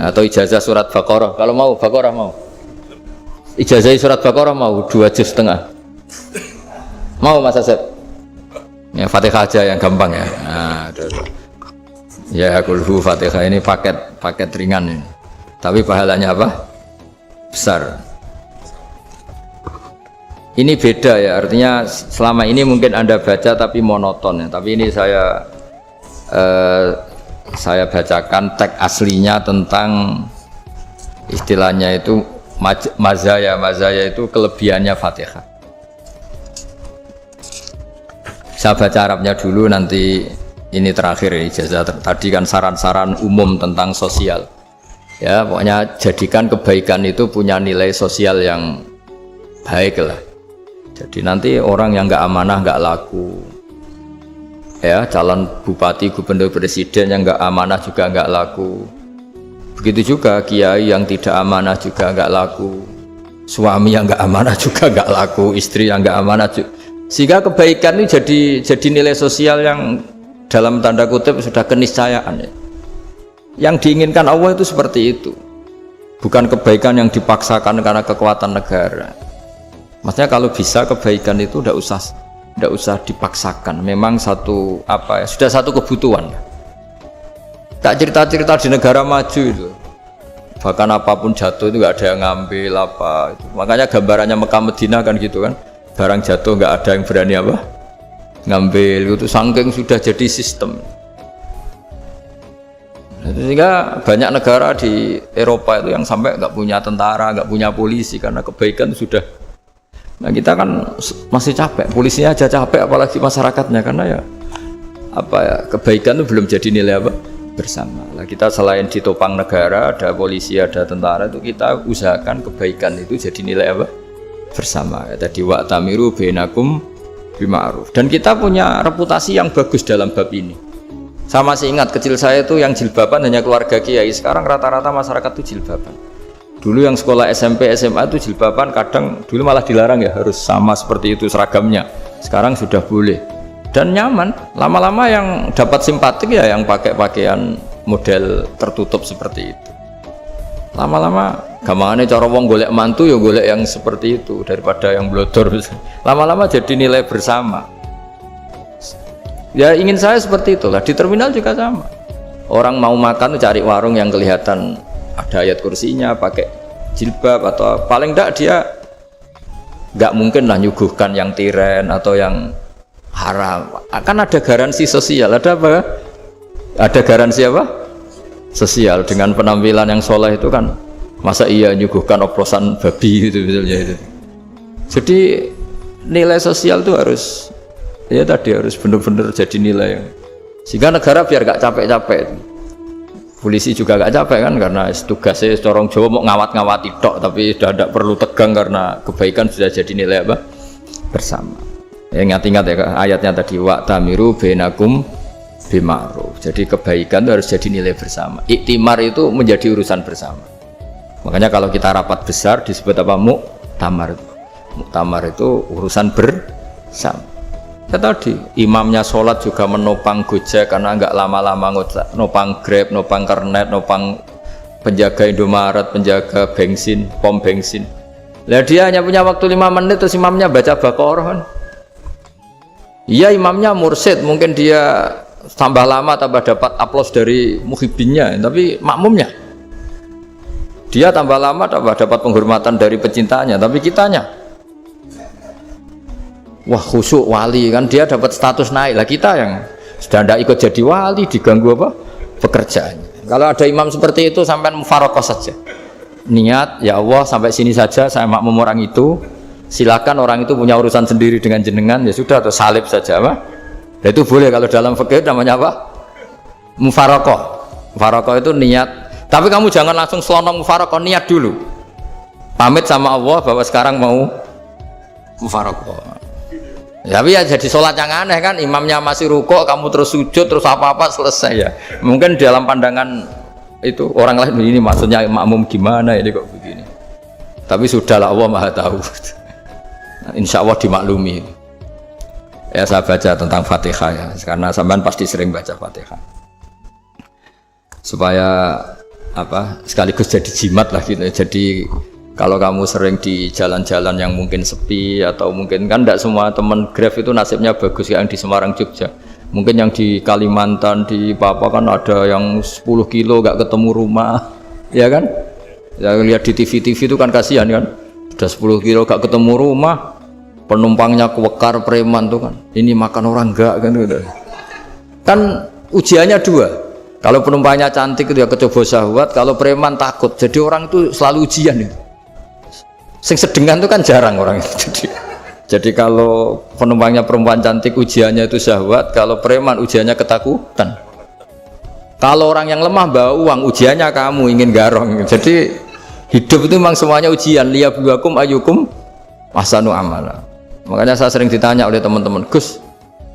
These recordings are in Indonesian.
atau ijazah surat Baqarah. Kalau mau Baqarah mau. Ijazah surat Baqarah mau 2 juz setengah. Mau Mas Asep? Ya Fatihah aja yang gampang ya. Nah, ya kulhu Fatihah ini paket ringan ini. Tapi pahalanya apa? Besar. Ini beda ya, artinya selama ini mungkin Anda baca tapi monoton ya. Tapi ini saya bacakan teks aslinya tentang istilahnya itu mazaya itu kelebihannya Fatihah. Saya baca Arabnya dulu, nanti ini terakhir ijazah. Tadi kan saran-saran umum tentang sosial ya, pokoknya jadikan kebaikan itu punya nilai sosial yang baik lah. Jadi nanti orang yang nggak amanah nggak laku ya, calon bupati, gubernur, presiden yang nggak amanah juga nggak laku. Begitu juga kiai yang tidak amanah juga nggak laku, suami yang nggak amanah juga nggak laku, istri yang nggak amanah juga. Sehingga kebaikan ini jadi nilai sosial yang dalam tanda kutip sudah keniscayaan ya. Yang diinginkan Allah itu seperti itu, bukan kebaikan yang dipaksakan karena kekuatan negara. Maksudnya kalau bisa kebaikan itu tidak usah dipaksakan, memang sudah satu kebutuhan. Tak cerita-cerita di negara maju itu, bahkan apapun jatuh itu nggak ada yang ngambil apa itu. Makanya gambarannya Mekah Medina kan gitu kan, barang jatuh nggak ada yang berani apa ngambil itu, saking sudah jadi sistem. Sehingga banyak negara di Eropa itu yang sampai nggak punya tentara, nggak punya polisi karena kebaikan sudah. Nah kita kan masih capek, polisinya aja capek apalagi masyarakatnya, karena ya kebaikan itu belum jadi nilai bersama. Nah, kita selain ditopang negara, ada polisi, ada tentara, itu kita usahakan kebaikan itu jadi nilai bersama. Ya, tadi wa'tamiru bainakum bima'ruf. Dan kita punya reputasi yang bagus dalam bab ini. Saya masih ingat kecil saya itu yang jilbaban hanya keluarga kiai, sekarang rata-rata masyarakat itu jilbaban. Dulu yang sekolah SMP, SMA itu jilbaban kadang dulu malah dilarang ya, harus sama seperti itu seragamnya. Sekarang sudah boleh dan nyaman. Lama-lama yang dapat simpatik ya yang pakai pakaian model tertutup seperti itu. Lama-lama gampangane cara wong golek mantu ya golek yang seperti itu daripada yang blodor. Lama-lama jadi nilai bersama. Ya ingin saya seperti itulah. Di terminal juga sama. Orang mau makan cari warung yang kelihatan ada ayat kursinya, pakai jilbab, atau paling enggak dia enggak mungkin lah nyuguhkan yang tiren atau yang haram. Akan ada garansi sosial, ada apa? Ada garansi apa? Sosial dengan penampilan yang soleh itu kan, masa iya nyuguhkan oplosan babi itu misalnya itu. Jadi nilai sosial itu harus harus benar-benar jadi nilai sehingga negara biar gak capek-capek. Polisi juga gak capek kan, karena tugasnya corong Jawa mau ngawat-ngawati tok, tapi sudah tidak perlu tegang karena kebaikan sudah jadi nilai bersama. Ingat-ingat ya ayatnya tadi, wa'tamiru bainakum bima'ruf. Jadi kebaikan itu harus jadi nilai bersama. Iktimar itu menjadi urusan bersama. Makanya kalau kita rapat besar disebut apa? Muktamar. Muktamar itu urusan bersama. Ya tadi imamnya sholat juga menopang Gojek karena nggak lama-lama nopang Grab, nopang Kernet, nopang penjaga Indomaret, penjaga bensin, pom bensin. Lah dia hanya punya waktu 5 menit terus imamnya baca Baqarah kan. Iya imamnya mursyid, mungkin dia tambah lama tambah dapat aplaus dari muhibbinnya, tapi makmumnya dia tambah lama tambah dapat penghormatan dari pecintanya, tapi kitanya wah khusyuk wali kan, dia dapat status naik lah. Kita yang sudah tidak ikut jadi wali diganggu apa pekerjaannya. Kalau ada imam seperti itu sampai mufaroqah saja, niat ya Allah sampai sini saja saya makmum orang itu, silakan orang itu punya urusan sendiri dengan jenengan ya sudah, atau salib saja apa. Nah, itu boleh kalau dalam fikih namanya apa? Mufaroqah. Mufaroqah itu niat, tapi kamu jangan langsung selonong mufaroqah, niat dulu pamit sama Allah bahwa sekarang mau mufaroqah. Tapi ya jadi sholat yang aneh kan, imamnya masih rukuk, kamu terus sujud, terus apa-apa selesai ya. Mungkin dalam pandangan itu orang lain ini maksudnya makmum gimana ini kok begini. Tapi sudahlah, Allah Maha tahu. Insya Allah dimaklumi. Ya saya baca tentang Fatihah ya, karena sampean pasti sering baca Fatihah. Supaya sekaligus jadi jimat lah gitu. Jadi kalau kamu sering di jalan-jalan yang mungkin sepi atau mungkin kan tidak semua teman Grab itu nasibnya bagus yang di Semarang Jogja. Mungkin yang di Kalimantan di Papua kan ada yang 10 kilo gak ketemu rumah, ya kan? Ya lihat di TV itu kan kasihan kan. Sudah 10 kilo gak ketemu rumah, penumpangnya kewekar preman tuh kan. Ini makan orang enggak kan gitu. Kan ujiannya dua. Kalau penumpangnya cantik itu ya kecoba syahwat, kalau preman takut. Jadi orang itu selalu ujian itu. Sing sedengan itu kan jarang orang itu. Jadi kalau penumpangnya perempuan cantik ujiannya itu syahwat, kalau preman ujiannya ketakutan. Kalau orang yang lemah bawa uang ujiannya kamu ingin garong. Jadi hidup itu memang semuanya ujian. Liyabluwakum ayyukum ahsanu amala. Makanya saya sering ditanya oleh teman-teman, Gus,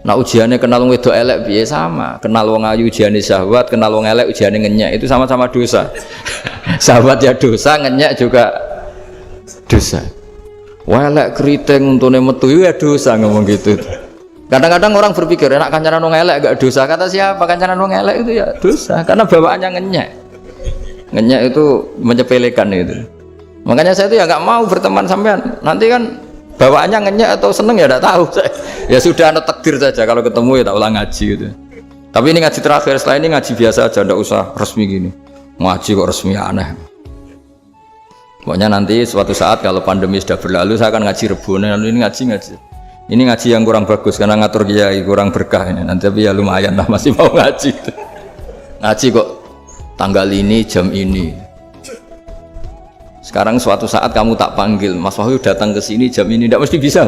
nah ujiannya kenal wong wedok elek piye? Sama, kenal wong ayu ujiannya syahwat, kenal wong elek ujiannya ngenyek, itu sama-sama dosa. Syahwat ya dosa, ngenyek juga dosa. Wah elek keriting untune metu ya dosa ngomong gitu. Kadang-kadang orang berpikir enak kancanan wong elek gak dosa. Kata siapa kancanan wong elek itu ya dosa karena bawaannya ngenyek. Ngenyek itu menyepelekan itu. Makanya saya itu ya nggak mau berteman sampean. Nanti kan bawaannya ngenyek atau seneng ya tidak tahu. Ya sudah ada takdir saja kalau ketemu ya tak ulang ngaji gitu. Tapi ini ngaji terakhir, setelah ini ngaji biasa aja, tidak usah resmi gini. Ngaji kok resmi aneh. Pokoknya nanti suatu saat kalau pandemi sudah berlalu saya akan ngaji Rebonan. Ini ngaji. Ini ngaji yang kurang bagus karena ngatur kiai kurang berkah ini. Nanti tapi ya lumayan lah masih mau ngaji. Ngaji kok tanggal ini jam ini. Sekarang suatu saat kamu tak panggil, Mas Wahyu datang ke sini jam ini, tidak mesti bisa.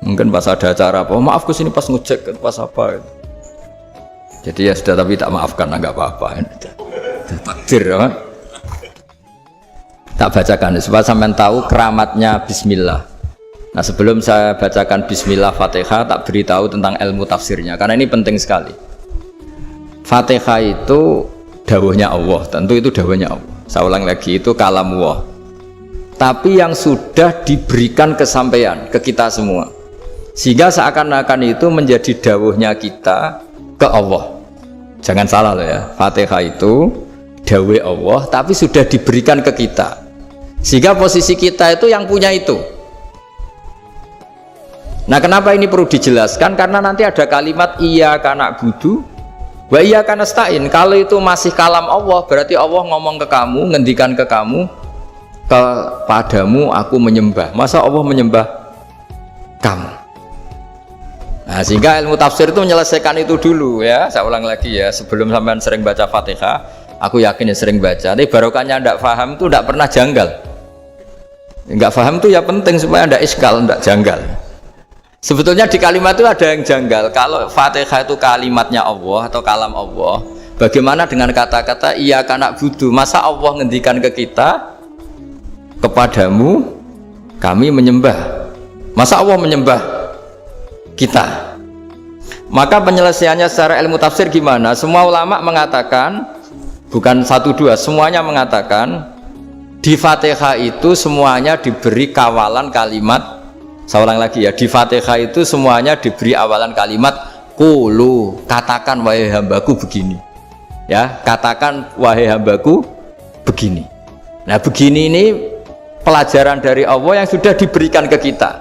Mungkin pas ada acara apa, maaf ke sini pas ngecek, pas apa. Jadi ya sudah, tapi tak maafkan, enggak apa-apa. Takdir, ya. Tak bacakan supaya sampean tahu keramatnya Bismillah. Nah sebelum saya bacakan Bismillah Fatihah, tak beritahu tentang ilmu tafsirnya, karena ini penting sekali. Fatihah itu dawuhnya Allah, tentu itu dawuhnya Allah. Saya ulang lagi, itu kalamullah. Tapi yang sudah diberikan kesampaian ke kita semua, sehingga seakan-akan itu menjadi dawuhnya kita ke Allah. Jangan salah loh ya, Fatihah itu dawuh Allah, tapi sudah diberikan ke kita, sehingga posisi kita itu yang punya itu. Nah kenapa ini perlu dijelaskan? Karena nanti ada kalimat iyyaka na'budu wa iyyaka nasta'in. Kalau itu masih kalam Allah, berarti Allah ngomong ke kamu, ngendikan ke kamu, kepadamu aku menyembah. Masa Allah menyembah kamu? Nah, sehingga ilmu tafsir itu menyelesaikan itu dulu ya. Saya ulang lagi ya, sebelum sampean sering baca Fatihah, aku yakin ya sering baca. Tapi barokahnya tidak paham itu tidak pernah janggal. Enggak paham itu ya penting supaya tidak iskal, tidak janggal. Sebetulnya di kalimat itu ada yang janggal. Kalau Fatihah itu kalimatnya Allah atau kalam Allah, bagaimana dengan kata-kata iyyaka na'budu? Masa Allah ngendikan ke kita, kepadamu kami menyembah? Masa Allah menyembah kita? Maka penyelesaiannya secara ilmu tafsir gimana? Semua ulama mengatakan, bukan satu dua, semuanya mengatakan di Fatihah itu semuanya diberi kawalan kalimat. Saya ulang lagi ya, di Fatihah itu semuanya diberi awalan kalimat qulu, katakan wahai hambaku begini. Ya, katakan wahai hambaku begini. Nah, begini ini pelajaran dari Allah yang sudah diberikan ke kita.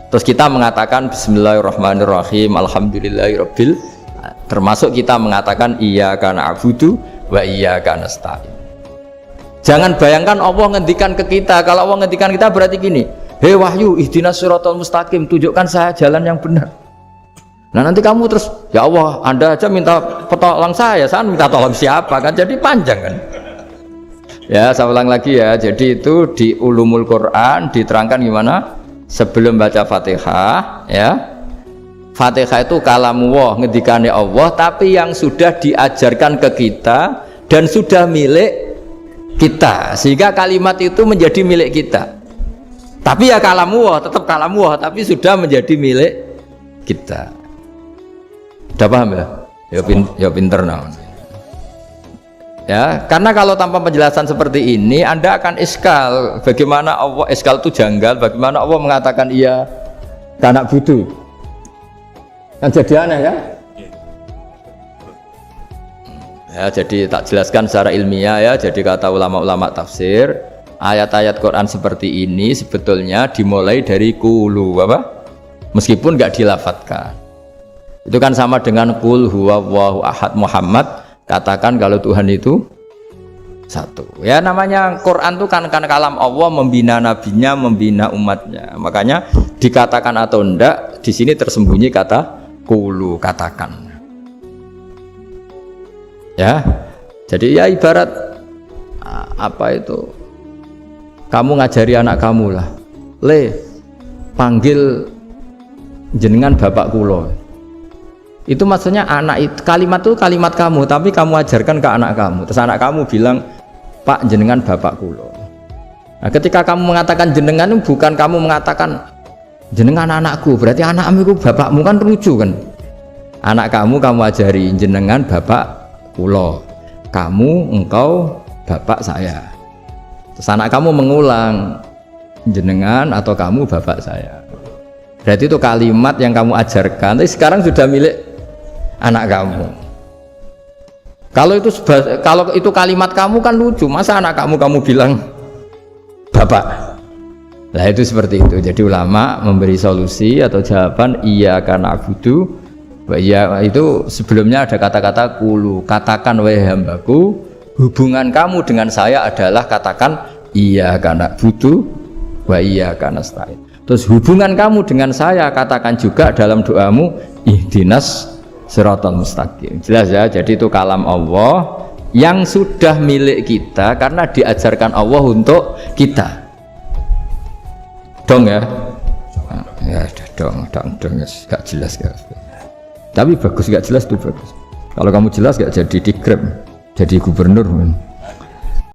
Terus kita mengatakan bismillahirrahmanirrahim, alhamdulillahirabbil, termasuk kita mengatakan iyyaka na'budu wa iyyaka nasta'in. Jangan bayangkan Allah ngendikan ke kita. Kalau Allah ngendikan kita berarti gini, hei Wahyu, ihdinas siratal mustaqim, tunjukkan saya jalan yang benar. Nah nanti kamu terus, ya Allah, Anda aja minta tolong saya minta tolong siapa kan? Jadi panjang kan? Ya, saya ulang lagi ya. Jadi itu di Ulumul Quran diterangkan gimana? Sebelum baca Fatihah, ya, Fatihah itu kalamullah, ngendikane Allah, tapi yang sudah diajarkan ke kita dan sudah milik kita, sehingga kalimat itu menjadi milik kita. Tapi ya kalamullah, tetap kalamullah, tapi sudah menjadi milik kita. Udah paham ya? Ya pinter nah. Ya, karena kalau tanpa penjelasan seperti ini, Anda akan iskal. Bagaimana Allah, iskal itu janggal, bagaimana Allah mengatakan iya karena butuh. Kan jadi aneh ya? Ya, jadi tak jelaskan secara ilmiah ya. Jadi kata ulama-ulama tafsir, ayat-ayat Quran seperti ini sebetulnya dimulai dari qulu apa? Meskipun nggak dilafatkan. Itu kan sama dengan qul huwallahu ahad Muhammad, katakan kalau Tuhan itu satu. Ya namanya Quran itu kan kalam Allah, membina nabinya, membina umatnya. Makanya dikatakan atau enggak di sini tersembunyi kata qulu, katakan. Ya, jadi ya ibarat apa itu? Kamu ngajari anak kamu lah, panggil jenengan bapak kulo. Itu maksudnya anak itu, kalimat itu kalimat kamu, tapi kamu ajarkan ke anak kamu. Terus anak kamu bilang, Pak jenengan bapak kulo. Nah, ketika kamu mengatakan jenengan, bukan kamu mengatakan jenengan anakku, berarti anakmu itu bapakmu, kan lucu kan? Anak kamu ajari jenengan bapak kulo, kamu engkau bapak saya. Terus anak kamu mengulang jenengan atau kamu bapak saya. Berarti itu kalimat yang kamu ajarkan, tapi sekarang sudah milik anak kamu. Kalau itu kalimat kamu kan lucu, masa anak kamu bilang bapak. Nah itu seperti itu. Jadi ulama memberi solusi atau jawaban iyyaka na'budu. Ya itu sebelumnya ada kata-kata qulu, katakan wahai hambaku, hubungan kamu dengan saya adalah katakan iyyaka na'budu wa iyyaka nasta'in. Terus hubungan kamu dengan saya katakan juga dalam doamu ihdinas siratal mustaqim. Jelas ya, jadi itu kalam Allah yang sudah milik kita karena diajarkan Allah untuk kita. Dong ya? Ya dong, gak jelas gak. Tapi bagus, gak jelas tuh bagus. Kalau kamu jelas gak jadi digrab, jadi gubernur.